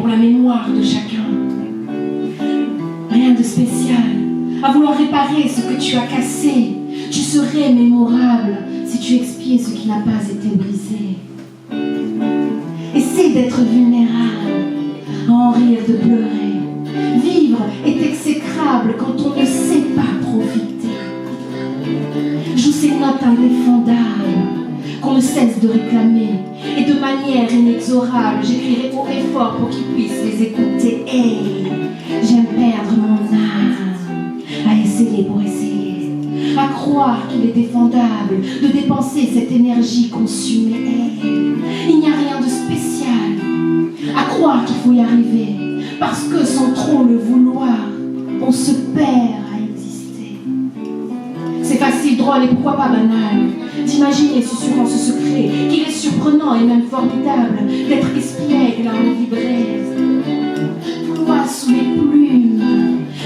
pour la mémoire de chacun. Rien de spécial, à vouloir réparer ce que tu as cassé. Tu serais mémorable si tu expiais ce qui n'a pas été brisé. Essaie d'être vulnérable, à en rire, de pleurer. Vivre est exécrable quand on ne sait pas profiter. Joue ces notes indéfendables qu'on ne cesse de réclamer. Et de manière inexorable, j'écrirai haut et fort pour qu'ils puissent les écouter. Hey, j'aime perdre mon âme, à essayer pour essayer, à croire qu'il est défendable de dépenser cette énergie consumée. Hey, il n'y a rien de spécial, à croire qu'il faut y arriver, parce que sans trop le vouloir, on se perd à exister. C'est facile, drôle et pourquoi pas banal d'imaginer susurrant ce secret qu'il est surprenant et même formidable d'être espiègle à en vibrer. Toi sous les plumes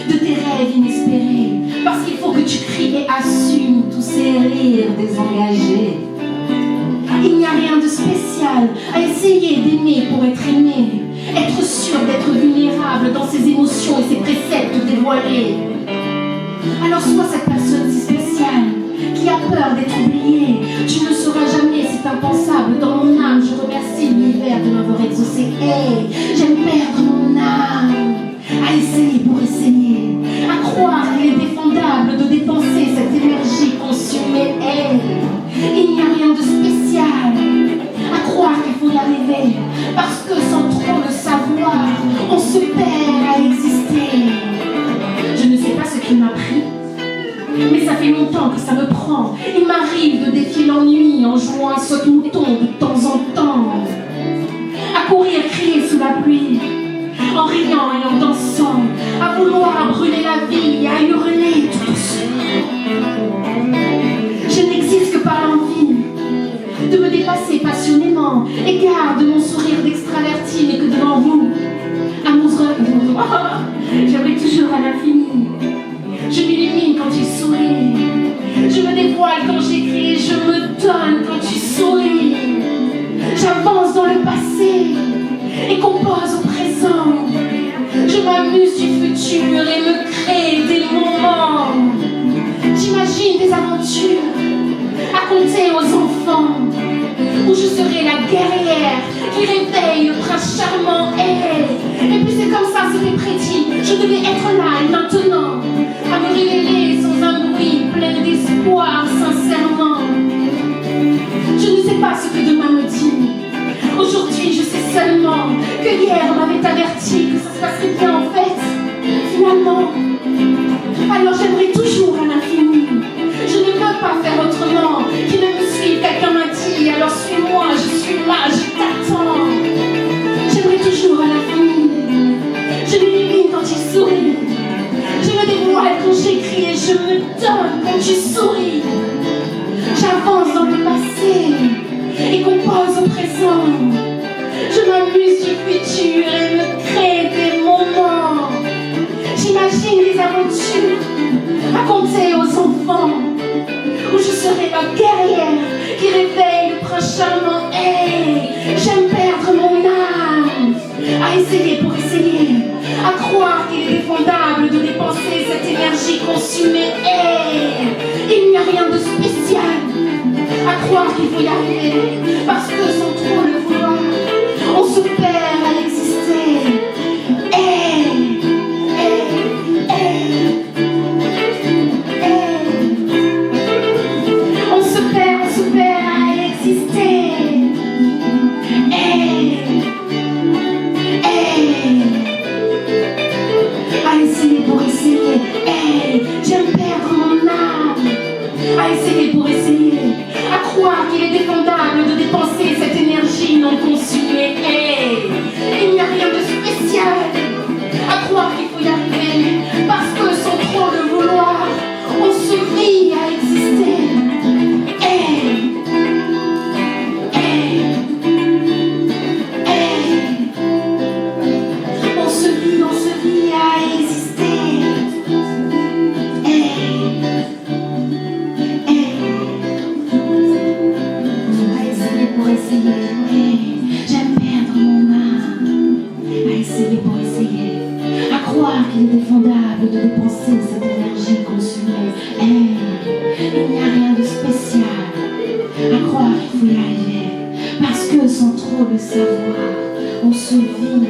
de tes rêves inespérés, parce qu'il faut que tu cries et assumes tous ces rires désengagés. Il n'y a rien de spécial à essayer d'aimer pour être aimé, être sûr d'être vulnérable dans ses émotions et ses préceptes dévoilés. Alors sois cette personne si spéciale qui a peur d'être oubliée. Tu ne sauras jamais, c'est impensable. Dans mon âme, je remercie l'univers de m'avoir exaucé. Hey, j'aime perdre mon âme, à essayer pour essayer, à croire qu'il est défendable de dépenser cette énergie consumée. Hey, il n'y a rien de spécial, à croire qu'il faut y arriver, parce que sans trop le savoir, on se perd à exister. Je ne sais pas ce qui m'a pris, mais ça fait longtemps que ça me prend. Il m'arrive de défier l'ennui en jouant un saute-mouton de temps en temps, à courir, crier sous la pluie, en riant et en dansant, à vouloir brûler la vie, à hurler tout doucement. Je n'existe que par l'envie de me dépasser passionnément, et garde mon sourire d'extraverti, mais que devant vous, j'aimerais toujours à l'infini. Je m'illumine quand tu souris, je me dévoile quand j'écris, je me donne quand tu souris. J'avance dans le passé et compose au présent. Je m'amuse du futur et me crée des moments. J'imagine des aventures à conter aux enfants, où je serai la guerrière qui réveille le prince charmant. Et puis c'est comme ça, c'était prédit. Je devais être là et maintenant, à me révéler sans un bruit, plein d'espoir, sincèrement. Je ne sais pas ce que demain me dit. Aujourd'hui, je sais seulement que hier on m'avait averti que ça se passerait bien en fait, finalement. Alors j'aimerais toujours à l'infini. Je ne veux pas faire autrement qu'il ne me suive. Quelqu'un m'a dit, alors suis-moi, je suis là, je t'attends. J'aimerais toujours à l'infini. Je m'illumine quand tu souris, je me dévoile quand j'écris et je me donne quand tu souris. J'avance dans le passé et compose au présent. Je m'amuse du futur et me crée des moments. J'imagine des aventures à conter aux enfants, où je serai la guerrière qui réveille le prince charmant. Hey, j'aime perdre mon âme, à essayer pour essayer, à croire qu'il est défendable de dépenser cette énergie consumée. Hey, il n'y a rien de spécial, à croire qu'il faut y arriver, parce que sans trop le vouloir, on se perd à exister. Hey, hey, hey, hey. On se perd à exister. Hey, hey. À essayer pour essayer. Hey, j'aime perdre mon âme, à essayer pour essayer, à croire qu'il est défendable de indéfendable de dépenser cette énergie consumée. Hey, il n'y a rien de spécial à croire qu'il faut y arriver. Parce que sans trop le savoir, on se vit